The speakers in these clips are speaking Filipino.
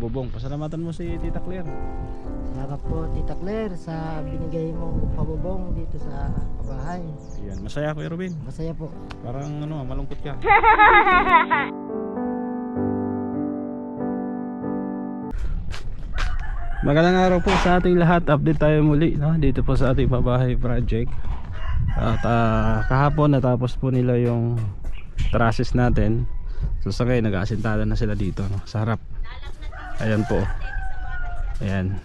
bubong. Pasalamatan mo si Tita Claire. Salamat po Tita Claire sa binigay mong pabubong dito sa pabahay. Ayan, masaya Kuya Ruben. Masaya po. Parang ano, malungkot ka. Magandang araw po sa ating lahat. Update tayo muli, no? Dito po sa ating pabahay project. At kahapon natapos po nila yung trusses natin. So sa ngayon nag-aasintada na sila dito, no? Sa harap. Ayan po. Ayan.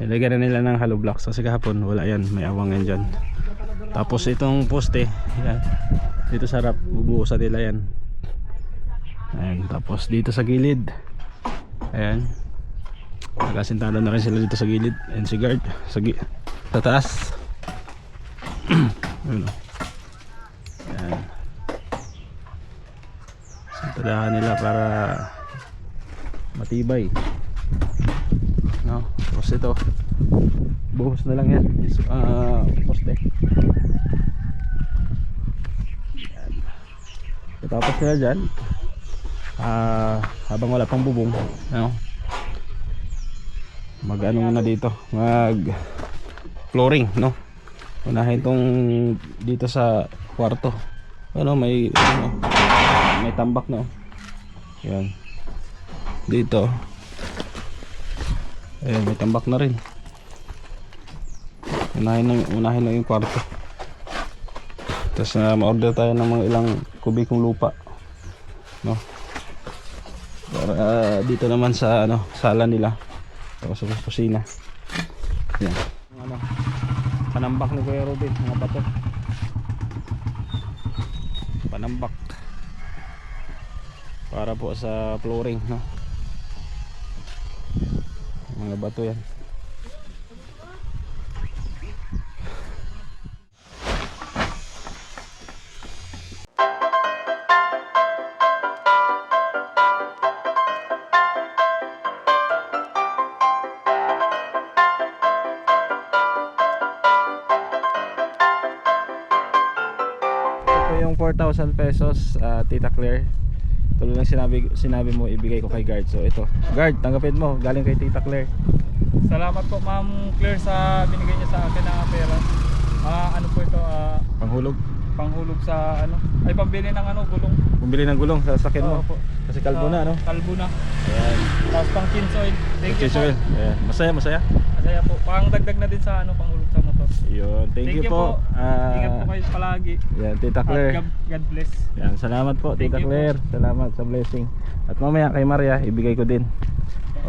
Nilagyan na nila ng hollow blocks kasi kahapon wala yan, may awang yan dyan. Tapos itong poste, ayan, dito sa harap bubuhusan nila yan. Ayan. Tapos dito sa gilid, ayan, nag-aasintada na rin sila dito sa gilid. And si guard sa taas. Ayan. Ayan. Sintadahan nila para matibay, no? Tapos ito buhos na lang yan, poste. Ayan. Tapos nila dyan, habang wala pang bubong, no? Mag ano muna dito, mag flooring, no? Unahin tong dito sa kwarto, ano, may tambak, no? Yan dito, ayan, may tambak na rin. Unahin na yung kwarto. Tapos ma-order tayo ng mga ilang kubikong lupa, no? Para dito naman sa ano, sala nila, tapos sa kusina. Yan ano, panambak ni Kuya Ruben, mga bato, panambak para po sa flooring, no? Mga bato yan. Yung 4,000 pesos, Tita Claire, tulad ng sinabi mo ibigay ko kay guard. So ito, guard, tanggapin mo, galing kay Tita Claire. Salamat po Ma'am Claire sa binigay niya sa akin na pera. Ano po ito, panghulog sa ano, ay pambili ng ano, gulong. Bumili ng gulong sa sasakyan mo. Po. Kasi kalbo na, no? Kalbo na. Ayan. Tapos pang kinsoil. Thank you po. Ayan. Masaya. Masaya po. Pang dagdag na din sa ano, panghulog sa motor. Yun, thank you po. Ingat po kayo palagi. Yan, Tita Claire. God bless. Yan, salamat po Tita Thank you Claire. Salamat sa blessing. At mamaya kay Maria ibigay ko din.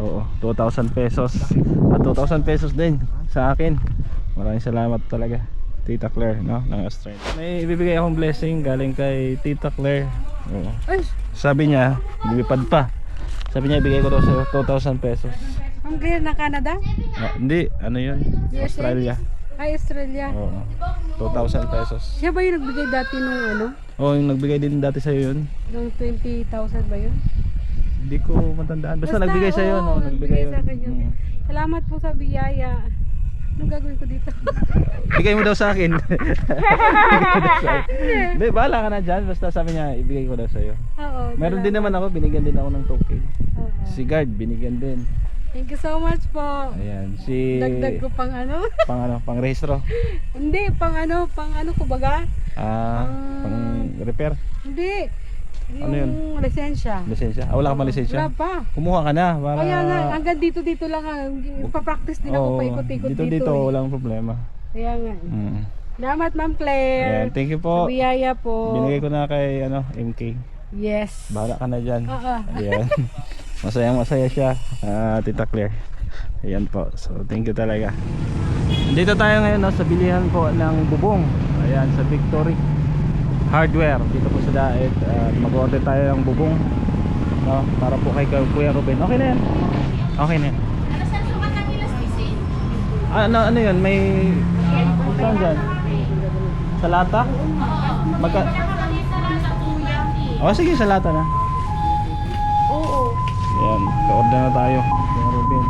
Oo, 2,000 pesos. At 2,000 pesos din sa akin. Maraming salamat talaga Tita Claire, no, ng Australia. May ibibigay akong blessing galing kay Tita Claire. Oo. Sabi niya, lumipad pa. Sabi niya ibigay ko daw sa 2,000 pesos. Ang Claire na Canada? Hindi, ano yun? USA? Australia. Ay, Australia. Oo. 2,000 pesos. Siya ba yung nagbigay dati nung ano? Oo, yung nagbigay din dati sa'yo yun. Nung 20,000 ba yun? Hindi ko matandaan. Basta nagbigay sa'yo, no? oo, nagbigay sa akin yun. Mm. Salamat po sa biyaya. Anong gagawin ko dito? Bigay mo daw sa akin. Hindi, bahala ka na dyan. Basta sabi niya, ibigay ko daw sa'yo. Oo. Meron din naman ako, binigyan din ako ng token. Oo. Si guard, binigyan din. Thank you so much po. Ayan, si... Dagdag ko pang ano? Pang rehistro. Hindi, pang ano kumbaga? Pang repair. Hindi. Ano yun? Yung lisensya. Lisensya. Wala ka pa lisensya? Wala pa. Kumuha ka na. Para... Kaya nga, hanggang dito lang. Pa-practice din ako, Oo, paikot-ikot dito. dito, eh. walang problema. Kaya nga. Mm. Salamat Ma'am Claire. Ayan, thank you po. Sa biyaya po. Binigay ko na kay MK. Yes. Bahala ka na dyan. Oo. Ayan. Masaya siya, Tita Claire. Ayan po. So thank you talaga. Dito tayo ngayon, no, sa bilihan po ng bubong. Ayan, sa Victory Hardware. Dito po sa Daet. Mag-order tayo ng bubong, no, para po kay Kuya Ruben. Okay na yan. Okay na yan. Ano sa sukat ng elasticity? Ano yun? May... Saan dyan? Sa lata? Magka... Pinakamalita lang sa kuya eh. Oh, sige, sa lata na. Oo. Ayan, ka-order na tayo. Kuya Ruben.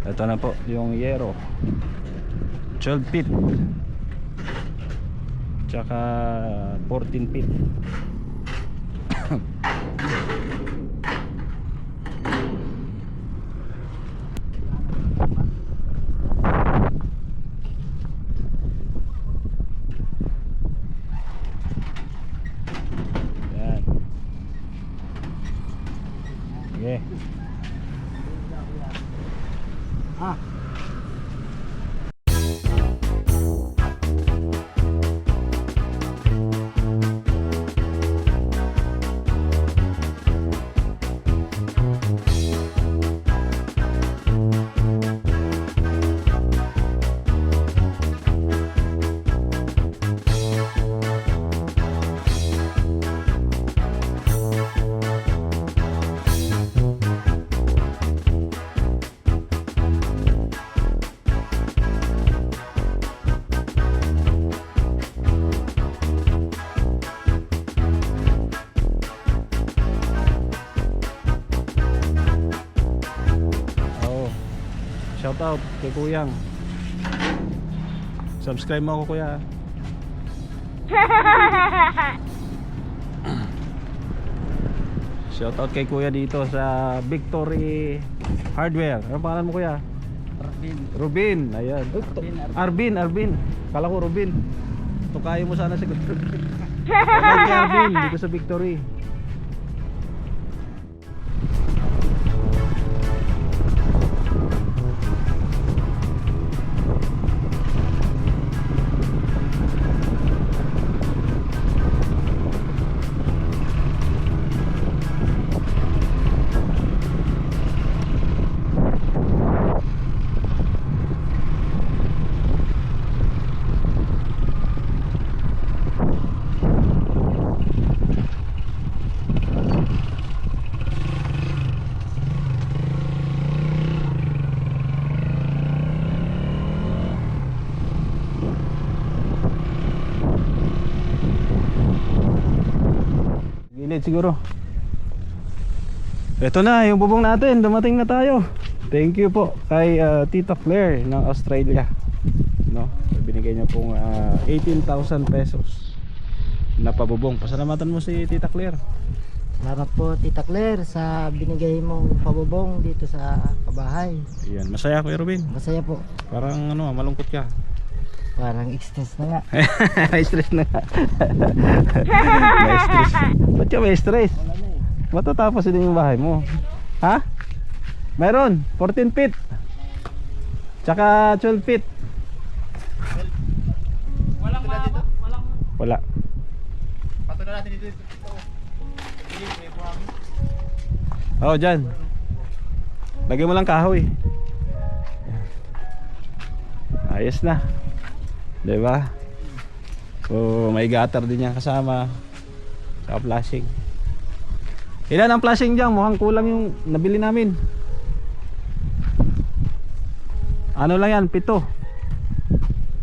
Ito na po yung yero, 12 feet tsaka 14 feet. shout out kay Kuyang. Subscribe mo ako, kuya. Shout out kay kuya dito sa Victory Hardware. Ano pangalan mo, kuya? Rubin. Ayan. Arvin. Kala ko Rubin. Tukayo mo sana siguro. Kay Arvin dito sa Victory. Gilid siguro. Ito na yung bubong natin, dumating na tayo. Thank you po kay Tita Claire ng Australia, no? Binigay niya pong 18,000 pesos na pabubong. Pasalamatan mo si Tita Claire. Salamat po Tita Claire sa binigay mong pabubong dito sa pabahay. Ayan, masaya Kuya Rubin. Masaya po. Parang ano, malungkot ka. Parang stress na nga. May stress na nga. May stress. Ba't ka may stress? Matatapos din yung bahay mo. Ha? Meron 14 feet tsaka 12 feet. Wala. Patuloy natin dito. Oh, dyan. Lagyan mo lang kahoy. Ayos na, diba? So may gutter din yan kasama, saka flashing. Ilan ang flashing dyan? Mukhang kulang yung nabili namin. Ano lang yan? 7.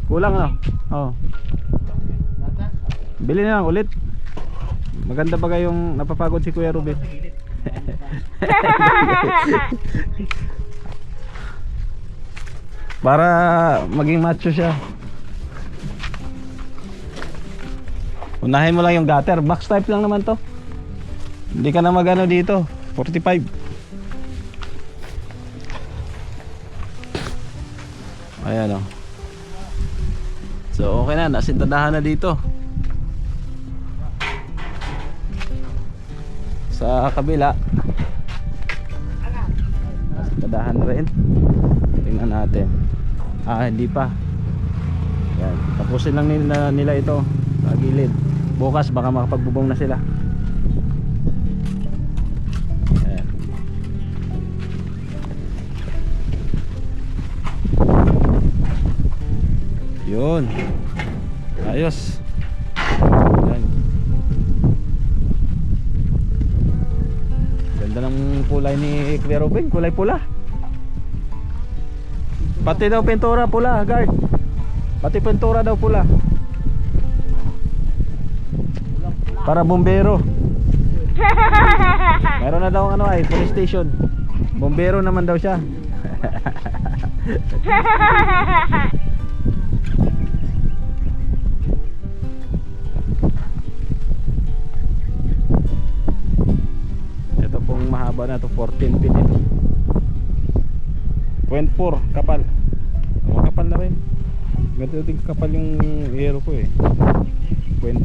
Kulang no? Oh. Bili na lang ulit. Maganda ba yung napapagod si Kuya Ruben? Para maging macho siya. Unahin mo lang yung gutter. Box type lang naman to. Hindi ka na magano dito. 45. Ayan o. So okay na. Nasintadahan na dito. Sa kabila nasintadahan na rin. Tingnan natin. Hindi pa. Yan. Tapusin lang nila ito sa gilid. Bukas baka makapagbubong na sila. Ayan. Yun. Ayos. Yan. Ganda ng kulay ni Kuya Ruben. Kulay pula. Pati daw pintura pula, guard. Pati pintura daw pula. Para bombero. Meron na daw ano ay police station. Bombero naman daw siya. Ito pong mahaba na to, 14 feet ito. 0.4 kapal. Kapal na rin. Ganito din kapal yung aero ko eh. 0.4.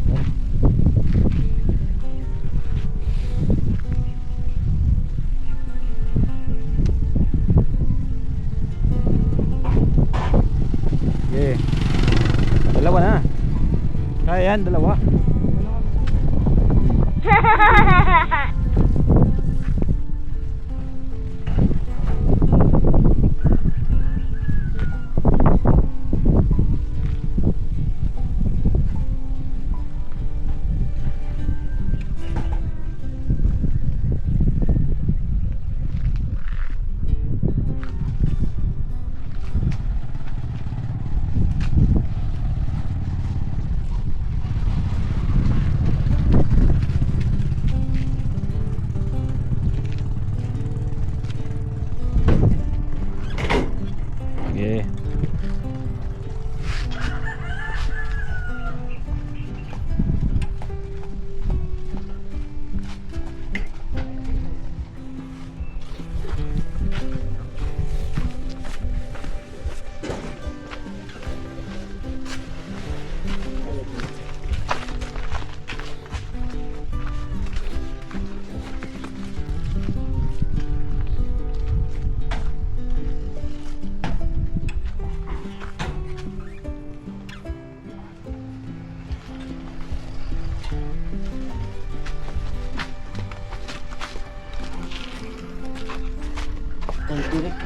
Okay. Dalawa na. Kaya yan, dalawa.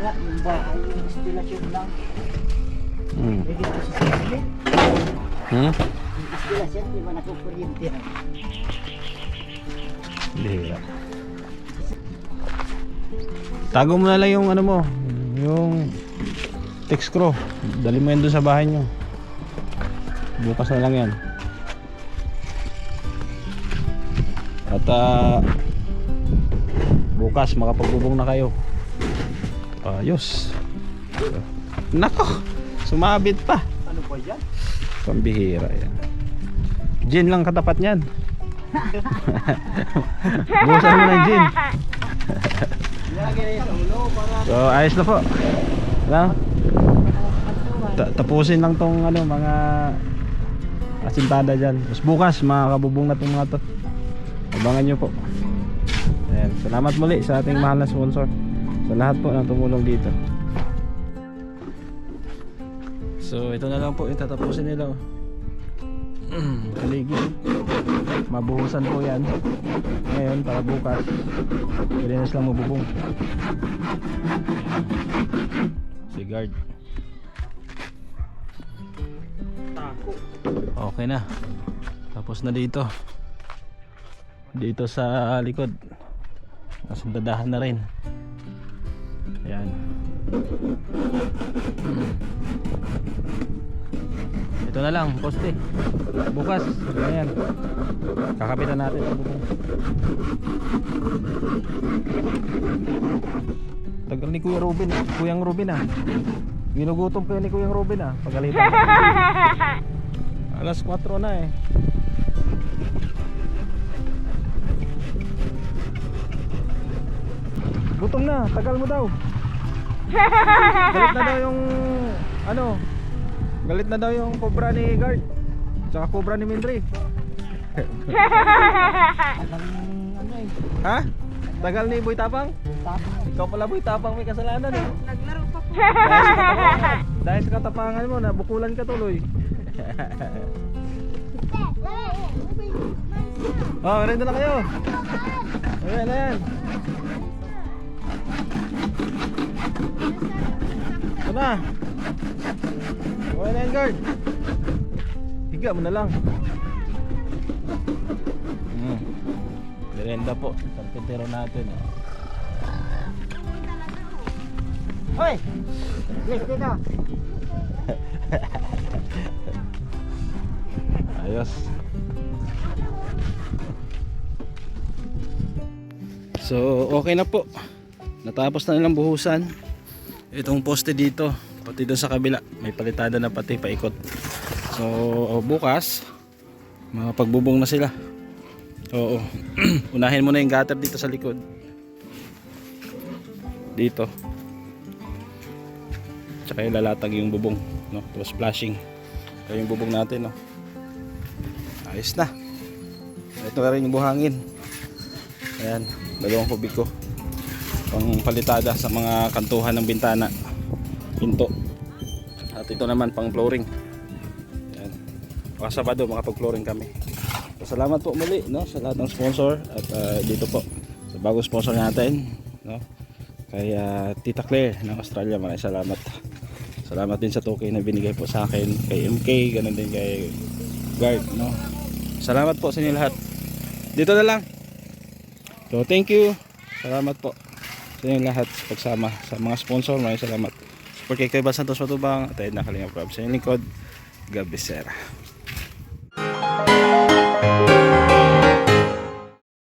nga, yung bahay, yung instalasyon lang. Hmm. May dito sa sarili. Hmm? Yung instalasyon, di ba nakukuryente na? Bihira. Tago mo na lang yung ano mo, yung text screw. Dali mo yan doon sa bahay nyo. Bukas na lang yan. At bukas makapagbubong na kayo. Ayos. Nako, sumabit pa. Ano ba yan? Pambihira yan. Gin lang katapat niyan. Busan mo ng gin. Nilagay na sa ulo para So ayos na po. Lang. Tapusin lang tong ano mga asintada dyan. Tapos bukas makakabubong na tong mga to. Abangan nyo po. Ayan. Salamat muli sa ating mahal na sponsor. Sa lahat po ng tumulong dito. So ito na lang po yung tatapusin nila. Kaligi. Mabuhusan po yan. Ngayon para bukas pwede na silang mabubong. Si guard. Okay na. Tapos na dito. Dito sa likod. Nasundadahan na rin. Ayan. Ito na lang, poste. Bukas, ayan. Kakapitan natin ang bubong. Tagal ni Kuya Ruben, Kuyang Ruben ah. Ginugutom kayo ni Kuyang Ruben ah. Pagalitan. Alas 4 na eh. Gutom na, tagal mo daw. Galit na daw yung ano, galit na daw yung cobra ni Guard. Tsaka cobra ni Mindre. ano eh. Ha? Tagal ni Boy Tapang? Tapos Ikaw pala Boy Tapang may kasalanan eh. Naglaro pa po. Dahil sa katapangan mo, nabukulan ka tuloy. Oh, merenda na kayo. Ayan, ayan. Ito na. Okay na yan, guard. Higa mo na lang. Merenda po. Sarpintero natin. hoy! Please dito. Ayos. So okay na po. Natapos na nilang buhusan itong poste dito, pati doon sa kabila may palitada na pati paikot. So bukas mapagbubong na sila. Oo. Unahin mo na yung gutter dito sa likod. Dito. Tsaka ilalatag yung bubong, no? Tapos flashing. Kaya yung bubong natin, no? Ayos na. Ito na rin yung buhangin. Ayan, 2 kubiko. Pang palitada sa mga kantuhan ng bintana, pinto. At ito naman pang flooring. Ayan. Baka Sabado makapag-flooring kami. So, salamat po muli, no, sa lahat ng sponsor. At dito po sa bagong sponsor natin, no, kay Tita Claire ng Australia. Maraming salamat. Salamat din sa token na binigay po sa akin, kay MK, ganun din kay Guard, no. Salamat po sa inyo lahat. Dito na lang. So thank you. Salamat po sa inyo lahat sa pagsama sa mga sponsor. Maraming salamat. Support kay Kuya Bal Santos Matubang at Edna Kalinga Prab. Sa inyong lingkod, Gab Becerra.